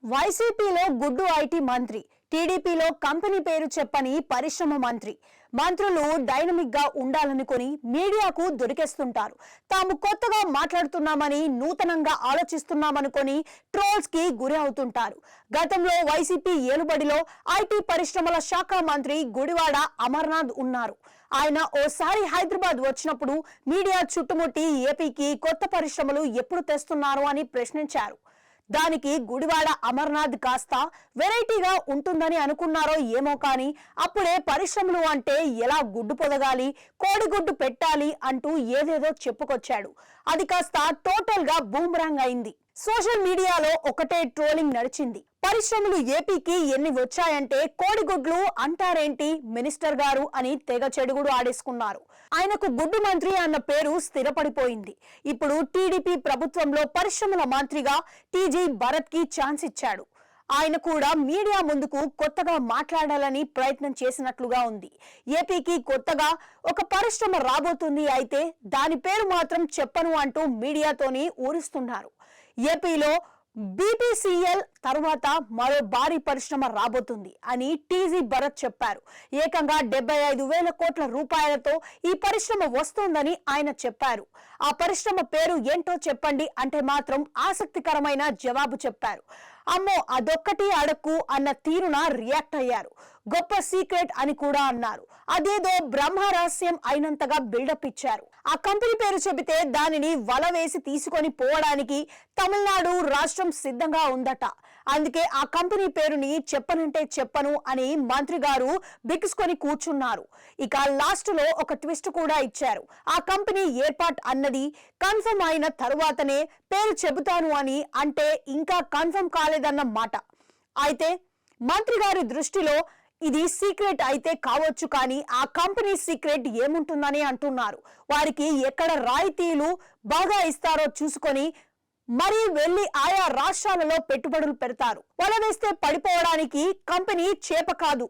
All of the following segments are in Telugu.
వైసీపీలో గుడ్డు ఐటీ మంత్రి, టీడీపీలో కంపెనీ పేరు చెప్పని పరిశ్రమ మంత్రి. మంత్రులు డైనమిక్ గా ఉండాలనుకొని మీడియాకు దొరికేస్తుంటారు. తాము కొత్తగా మాట్లాడుతున్నామని, నూతనంగా ఆలోచిస్తున్నామనుకొని ట్రోల్స్ కి గురి అవుతుంటారు. గతంలో వైసీపీ ఏలుబడిలో ఐటీ పరిశ్రమల శాఖ మంత్రి గుడివాడ అమర్నాథ్ ఉన్నారు. ఆయన ఓసారి హైదరాబాద్ వచ్చినప్పుడు మీడియా చుట్టుముట్టి ఏపీకి కొత్త పరిశ్రమలు ఎప్పుడు తెస్తున్నారు అని ప్రశ్నించారు. దానికి గుడివాడ అమర్నాథ్ కాస్త వెరైటీగా ఉంటుందని అనుకున్నారో ఏమో కానీ అప్పుడే పరిశ్రమలు అంటే ఎలా గుడ్డు పొదగాలి, కోడిగుడ్డు పెట్టాలి అంటూ ఏదేదో చెప్పుకొచ్చాడు. అది కాస్త టోటల్ గా బూమరాంగ్ అయింది. సోషల్ మీడియాలో ఒకటే ట్రోలింగ్ నడిచింది. పరిశ్రమలు ఏపీకి ఎన్ని వచ్చాయంటే కోడిగుడ్లు అంటారేంటి మినిస్టర్ గారు అని తెగ చెడుగుడు ఆడేసుకున్నారు. ఆయనకు గుడ్డు మంత్రి అన్న పేరు స్థిరపడిపోయింది. ఇప్పుడు టీడీపీ ప్రభుత్వంలో పరిశ్రమల మంత్రిగా టీజీ భరత్ కి ఛాన్స్ ఇచ్చాడు. ఆయన కూడా మీడియా ముందుకు కొత్తగా మాట్లాడాలని ప్రయత్నం చేసినట్లుగా ఉంది. ఏపీకి కొత్తగా ఒక పరిశ్రమ రాబోతుంది, అయితే దాని పేరు మాత్రం చెప్పను అంటూ మీడియాతోని ఊరిస్తున్నారు. ఏపీలో బీపీసీఎల్ తరువాత మరో భారీ పరిశ్రమ రాబోతుంది అని టీజీ భరత్ చెప్పారు. ఏకంగా 75,000 కోట్ల రూపాయలతో ఈ పరిశ్రమ వస్తోందని ఆయన చెప్పారు. ఆ పరిశ్రమ పేరు ఏంటో చెప్పండి అంటే మాత్రం ఆసక్తికరమైన జవాబు చెప్పారు. అమ్మో అదొక్కటి అడక్కు అన్న తీరున రియాక్ట్ అయ్యారు. గొప్ప సీక్రెట్ అని కూడా అన్నారు. అదేదో బ్రహ్మరహస్యం అయినంతగా బిల్డప్ ఇచ్చారు. ఆ కంపెనీ పేరు చెబితే దానిని వల వేసి తీసుకొని పోవడానికి తమిళనాడు రాష్ట్రం సిద్ధంగా ఉందట. అందుకే ఆ కంపెనీ పేరుని చెప్పనంటే చెప్పను అని మంత్రి గారు బిగుసుకొని కూర్చున్నారు. ఇక లాస్ట్ లో ఒక ట్విస్ట్ కూడా ఇచ్చారు. ఆ కంపెనీ ఏర్పాటు అన్నది కన్ఫర్మ్ అయిన తరువాతనే పేరు చెబుతాను అని, అంటే ఇంకా కన్ఫర్మ్ కాలేదన్న మాట. అయితే మంత్రి గారి దృష్టిలో ఇది సీక్రెట్ అయితే కావచ్చు, కానీ ఆ కంపెనీ సీక్రెట్ ఏముంటుందని అంటున్నారు. వారికి ఎక్కడ రాయితీలు బాగా ఇస్తారో చూసుకొని మరీ వెళ్లి ఆయా రాష్ట్రాలలో పెట్టుబడులు పెడతారు. వల వేస్తే పడిపోవడానికి కంపెనీ చేప కాదు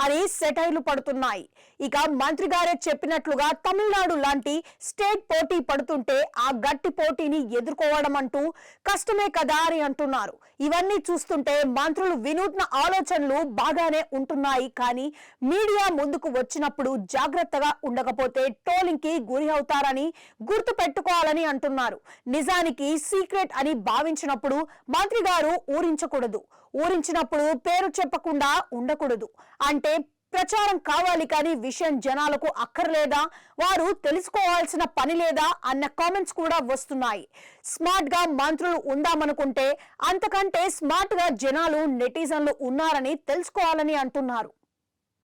అని సెటైర్లు పడుతున్నాయి. ఇక మంత్రి గారే చెప్పినట్లుగా తమిళనాడు లాంటి స్టేట్ పోటీ పడుతుంటే ఆ గట్టి పోటీని ఎదుర్కోవడం అంటూ కష్టమే కదా అని అంటున్నారు. ఇవన్నీ చూస్తుంటే మంత్రులు వినూత్న ఆలోచనలు బాగానే ఉంటున్నాయి, కానీ మీడియా ముందుకు వచ్చినప్పుడు జాగ్రత్తగా ఉండకపోతే ట్రోలింగ్ కి గురి అవుతారని గుర్తు పెట్టుకోవాలని అంటున్నారు. నిజానికి సీక్రెట్ అని భావించినప్పుడు మంత్రి గారు ఊరించకూడదు, ఊరించినప్పుడు పేరు చెప్పకుండా ఉండకూడదు. అంటే ప్రచారం కావాలి కానీ విషయం జనాలకు అక్కర్లేదా, వారు తెలుసుకోవాల్సిన పని లేదా అన్న కామెంట్స్ కూడా వస్తున్నాయి. స్మార్ట్ గా మంత్రులు ఉందామనుకుంటే అంతకంటే స్మార్ట్ గా జనాలు, నెటిజన్లు ఉన్నారని తెలుసుకోవాలని అంటున్నారు.